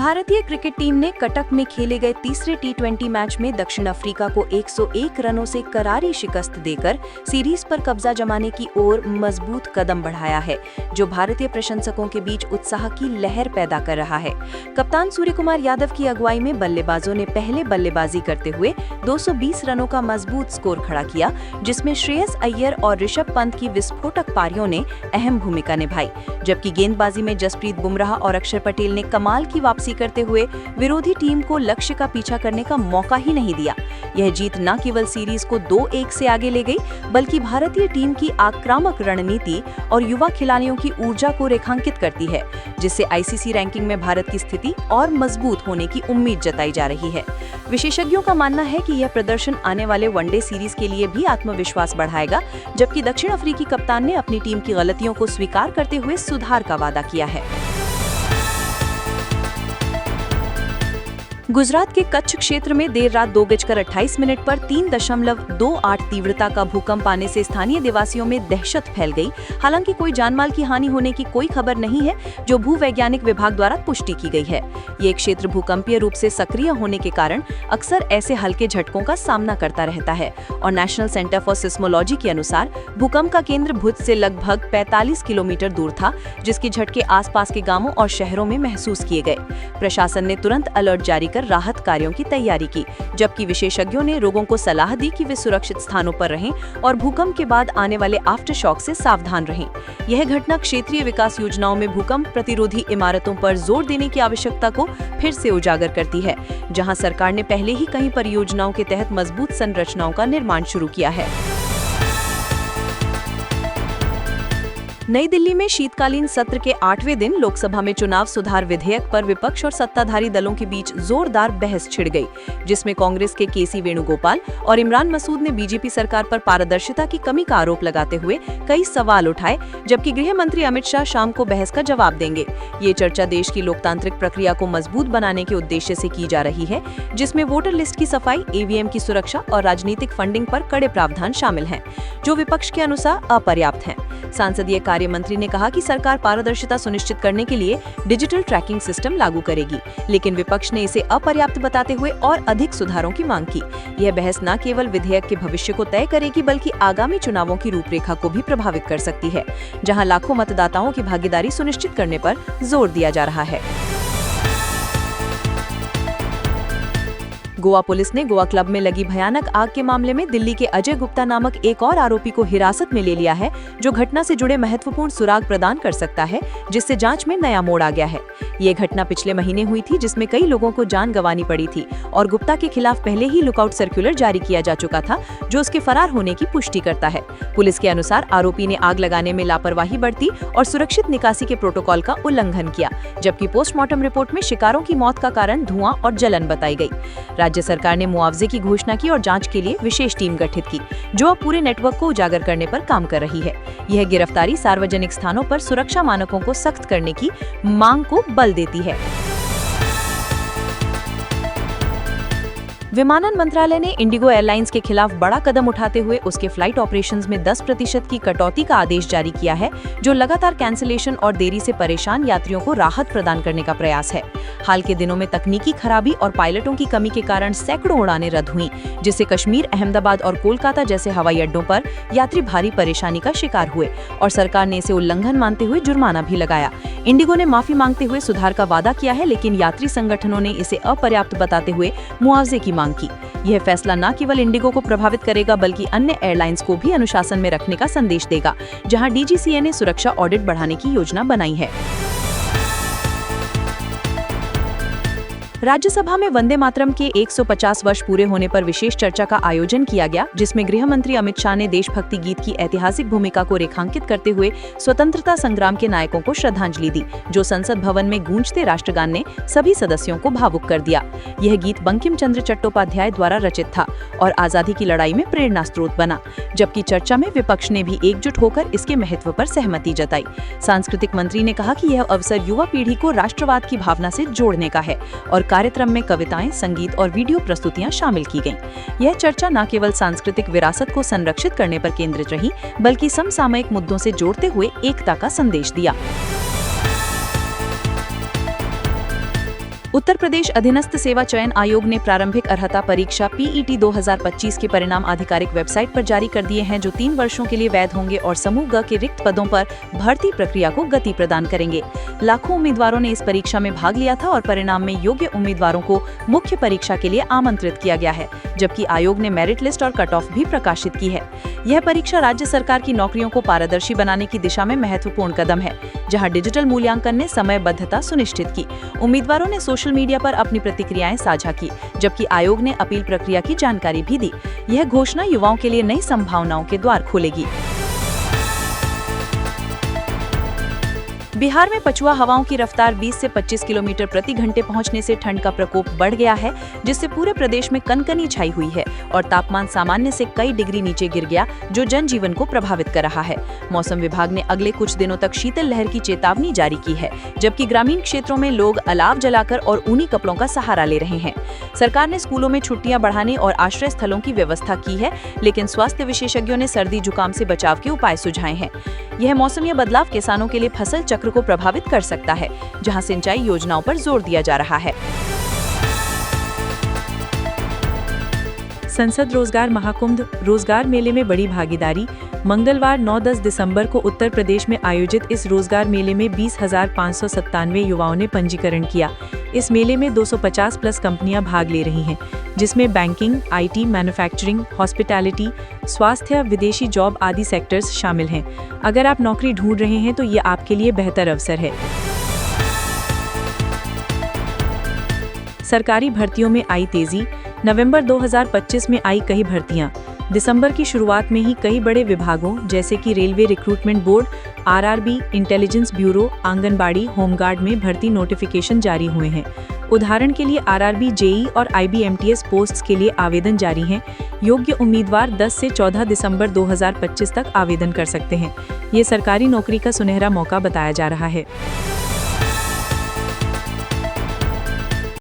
भारतीय cricket team ने कटक में खेले गए तीसरे टी20 मैच में दक्षिण अफ्रीका को 101 रनों से करारी शिकस्त देकर सीरीज पर कब्जा जमाने की ओर मजबूत कदम बढ़ाया है, जो भारतीय प्रशंसकों के बीच उत्साह की लहर पैदा कर रहा है। कप्तान सूर्यकुमार यादव की अगुवाई में बल्लेबाजों ने पहले बल्लेबाजी करते हुए 220 रनों का मजबूत स्कोर खड़ा किया, जिसमें श्रेयस अय्यर और ऋषभ पंत की विस्फोटक पारियों ने अहम भूमिका निभाई, जबकि गेंदबाजी में जसप्रीत बुमराह और अक्षर पटेल ने कमाल की वापसी करते हुए विरोधी टीम को लक्ष्य का पीछा करने का मौका ही नहीं दिया। यह जीत न केवल सीरीज को 2-1 से आगे ले गई, बल्कि भारतीय टीम की आक्रामक रणनीति और युवा खिलाड़ियों की ऊर्जा को रेखांकित करती है, जिससे आईसीसी रैंकिंग में भारत की स्थिति और मजबूत होने की उम्मीद जताई जा रही है। विशेषज्ञों का मानना है कि यह प्रदर्शन आने वाले वनडे सीरीज के लिए भी आत्मविश्वास बढ़ाएगा, जबकि दक्षिण अफ्रीकी कप्तान ने अपनी टीम की गलतियों को स्वीकार करते हुए सुधार का वादा किया है। गुजरात के कच्छ क्षेत्र में देर रात 2:28 पर 3.28 तीव्रता का भूकंप आने से स्थानीय निवासियों में दहशत फैल गई। हालांकि कोई जानमाल की हानि होने की कोई खबर नहीं है, जो भूवैज्ञानिक विभाग द्वारा पुष्टि की गई है। ये क्षेत्र भूकंपीय रूप से सक्रिय होने के कारण अक्सर ऐसे हल्के झटकों का सामना करता रहता है, और नेशनल सेंटर फॉर सिस्मोलॉजी के अनुसार भूकंप का केंद्र भुज से लगभग 45 किलोमीटर दूर था, जिसके झटके आसपास के गांवों और शहरों में महसूस किए गए। प्रशासन ने तुरंत अलर्ट जारी कर राहत कार्यों की तैयारी की, जबकि विशेषज्ञों ने लोगों को सलाह दी कि वे सुरक्षित स्थानों पर रहें और भूकंप के बाद आने वाले आफ्टर शॉक से सावधान रहें। यह घटना क्षेत्रीय विकास योजनाओं में भूकंप प्रतिरोधी इमारतों पर जोर देने की आवश्यकता को फिर से उजागर करती है, जहां सरकार ने पहले ही कई परियोजनाओं के तहत मजबूत संरचनाओं का निर्माण शुरू किया है। नई दिल्ली में शीतकालीन सत्र के 8वें दिन लोकसभा में चुनाव सुधार विधेयक पर विपक्ष और सत्ताधारी दलों के बीच जोरदार बहस छिड़ गई, जिसमें कांग्रेस के केसी वेणुगोपाल और इमरान मसूद ने बीजेपी सरकार पर पारदर्शिता की कमी का आरोप लगाते हुए कई सवाल उठाए, जबकि गृह मंत्री अमित शाह शाम को बहस का जवाब देंगे। ये चर्चा देश की लोकतांत्रिक प्रक्रिया को मजबूत बनाने के उद्देश्य से की जा रही है, जिसमें वोटर लिस्ट की सफाई, ईवीएम की सुरक्षा और राजनीतिक फंडिंग पर कड़े प्रावधान शामिल हैं, जो विपक्ष के अनुसार अपर्याप्त हैं। सांसदीय कार्य मंत्री ने कहा कि सरकार पारदर्शिता सुनिश्चित करने के लिए डिजिटल ट्रैकिंग सिस्टम लागू करेगी, लेकिन विपक्ष ने इसे अपर्याप्त बताते हुए और अधिक सुधारों की मांग की। यह बहस न केवल विधेयक के भविष्य को तय करेगी, बल्कि आगामी चुनावों की रूपरेखा को भी प्रभावित कर सकती है, जहां लाखों मतदाताओं की भागीदारी सुनिश्चित करने पर जोर दिया जा रहा है। गोवा पुलिस ने गोवा क्लब में लगी भयानक आग के मामले में दिल्ली के अजय गुप्ता नामक एक और आरोपी को हिरासत में ले लिया है, जो घटना से जुड़े महत्वपूर्ण सुराग प्रदान कर सकता है, जिससे जांच में नया मोड़ आ गया है। ये घटना पिछले महीने हुई थी, जिसमें कई लोगों को जान गंवानी पड़ी थी, और गुप्ता के खिलाफ पहले ही लुकआउट सर्कुलर जारी किया जा चुका था, जो उसके फरार होने की पुष्टि करता है। पुलिस के अनुसार आरोपी ने आग लगाने में लापरवाही बरती और सुरक्षित निकासी के प्रोटोकॉल का उल्लंघन किया, जबकि पोस्टमार्टम रिपोर्ट में शिकारों की मौत का कारण धुआं और जलन बताई गई। राज्य सरकार ने मुआवजे की घोषणा की और जांच के लिए विशेष टीम गठित की, जो अब पूरे नेटवर्क को उजागर करने पर काम कर रही है। यह गिरफ्तारी सार्वजनिक स्थानों पर सुरक्षा मानकों को सख्त करने की मांग को बल देती है। विमानन मंत्रालय ने इंडिगो एयरलाइंस के खिलाफ बड़ा कदम उठाते हुए उसके फ्लाइट ऑपरेशंस में 10% की कटौती का आदेश जारी किया है, जो लगातार कैंसिलेशन और देरी से परेशान यात्रियों को राहत प्रदान करने का प्रयास है। हाल के दिनों में तकनीकी खराबी और पायलटों की कमी के कारण सैकड़ों उड़ानें रद्द हुई, जिससे कश्मीर, अहमदाबाद और कोलकाता जैसे हवाई अड्डों पर यात्री भारी परेशानी का शिकार हुए, और सरकार ने इसे उल्लंघन मानते हुए जुर्माना भी लगाया। इंडिगो ने माफी मांगते हुए सुधार का वादा किया है, लेकिन यात्री संगठनों ने इसे अपर्याप्त बताते हुए मुआवजे की मांग की। यह फैसला न केवल इंडिगो को प्रभावित करेगा, बल्कि अन्य एयरलाइंस को भी अनुशासन में रखने का संदेश देगा, जहां डीजीसीए ने सुरक्षा ऑडिट बढ़ाने की योजना बनाई है। राज्यसभा में वंदे मातरम के 150 वर्ष पूरे होने पर विशेष चर्चा का आयोजन किया गया, जिसमें गृह मंत्री अमित शाह ने देशभक्ति गीत की ऐतिहासिक भूमिका को रेखांकित करते हुए स्वतंत्रता संग्राम के नायकों को श्रद्धांजलि दी, जो संसद भवन में गूंजते राष्ट्रगान ने सभी सदस्यों को भावुक कर दिया। यह गीत बंकिम चंद्र चट्टोपाध्याय द्वारा रचित था और आजादी की लड़ाई में प्रेरणा स्रोत बना, जबकि चर्चा में विपक्ष ने भी एकजुट होकर इसके महत्व पर सहमति जताई। सांस्कृतिक मंत्री ने कहा कि यह अवसर युवा पीढ़ी को राष्ट्रवाद की भावना से जोड़ने का है, और कार्यक्रम में कविताएं, संगीत और वीडियो प्रस्तुतियां शामिल की गईं। यह चर्चा न केवल सांस्कृतिक विरासत को संरक्षित करने पर केंद्रित रही, बल्कि समसामयिक मुद्दों से जोड़ते हुए एकता का संदेश दिया। उत्तर प्रदेश अधीनस्थ सेवा चयन आयोग ने प्रारंभिक अर्हता परीक्षा PET 2025 के परिणाम आधिकारिक वेबसाइट पर जारी कर दिए हैं, जो 3 वर्षों के लिए वैध होंगे और समूह ग के रिक्त पदों पर भर्ती प्रक्रिया को गति प्रदान करेंगे। लाखों उम्मीदवारों ने इस परीक्षा में भाग लिया था और परिणाम में योग्य उम्मीदवारों को मुख्य परीक्षा के लिए आमंत्रित किया गया है, जबकि आयोग ने मेरिट लिस्ट और कट ऑफ भी प्रकाशित की है। यह परीक्षा राज्य सरकार की नौकरियों को पारदर्शी बनाने की दिशा में महत्वपूर्ण कदम है, जहां डिजिटल मूल्यांकन ने समयबद्धता सुनिश्चित की। उम्मीदवारों ने सोशल मीडिया पर अपनी प्रतिक्रियाएं साझा की, जबकि आयोग ने अपील प्रक्रिया की जानकारी भी दी। यह घोषणा युवाओं के लिए नई संभावनाओं के द्वार खोलेगी। बिहार में पछुआ हवाओं की रफ्तार 20 से 25 किलोमीटर प्रति घंटे पहुंचने से ठंड का प्रकोप बढ़ गया है, जिससे पूरे प्रदेश में कनकनी छाई हुई है और तापमान सामान्य से कई डिग्री नीचे गिर गया, जो जनजीवन को प्रभावित कर रहा है। मौसम विभाग ने अगले कुछ दिनों तक शीतल लहर की चेतावनी जारी की है, जबकि ग्रामीण क्षेत्रों में लोग अलाव जलाकर और ऊनी कपड़ों का सहारा ले रहे हैं। सरकार ने स्कूलों में छुट्टियां बढ़ाने और आश्रय स्थलों की व्यवस्था की है, लेकिन स्वास्थ्य विशेषज्ञों ने सर्दी जुकाम से बचाव के उपाय सुझाए हैं। यह मौसमी बदलाव किसानों के लिए फसल चक्र को प्रभावित कर सकता है, जहां सिंचाई योजनाओं पर जोर दिया जा रहा है। संसद रोजगार महाकुंभ रोजगार मेले में बड़ी भागीदारी। मंगलवार 9-10 दिसंबर को उत्तर प्रदेश में आयोजित इस रोजगार मेले में 20,597 युवाओं ने पंजीकरण किया। इस मेले में 250 प्लस कंपनियां भाग ले रही हैं, जिसमें बैंकिंग, IT, मैन्युफैक्चरिंग, हॉस्पिटैलिटी, स्वास्थ्य, विदेशी जॉब आदि सेक्टर्स शामिल हैं। अगर आप नौकरी ढूंढ रहे हैं तो ये आपके लिए बेहतर अवसर है। सरकारी भर्तियों में आई तेजी। नवंबर 2025 में आई कई भर्तियां। दिसंबर की शुरुआत में ही कई बड़े विभागों जैसे कि railway recruitment board, RRB, intelligence bureau, anganwadi, home guard में भर्ती नोटिफिकेशन जारी हुए हैं। उदाहरण के लिए RRB, JEE और IBMTS पोस्ट्स के लिए आवेदन जारी हैं। योग्य उम्मीदवार 10 से 14 दिसंबर 2025 तक आवेदन कर सकते हैं। ये सरकारी नौकरी का सुनहरा मौका बताया जा रहा है।